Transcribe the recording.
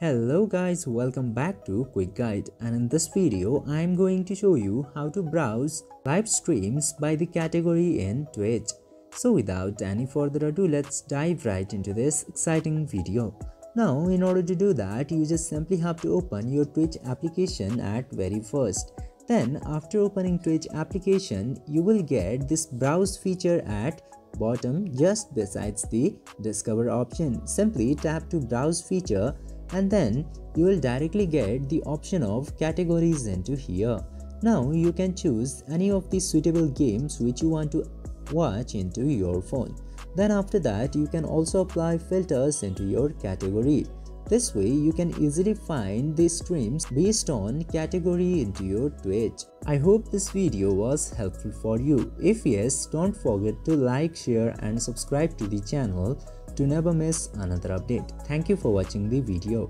Hello guys, welcome back to Quick Guide, and in this video I am going to show you how to browse live streams by the category in Twitch. So without any further ado, let's dive right into this exciting video. Now in order to do that, you just simply have to open your Twitch application at very first. Then after opening Twitch application, you will get this browse feature at bottom just besides the discover option. Simply tap to browse feature and then you will directly get the option of categories into here. Now you can choose any of the suitable games which you want to watch into your phone. Then after that you can also apply filters into your category. This way you can easily find the streams based on category into your Twitch. I hope this video was helpful for you. If yes, don't forget to like, share and subscribe to the channel to never miss another update. Thank you for watching the video.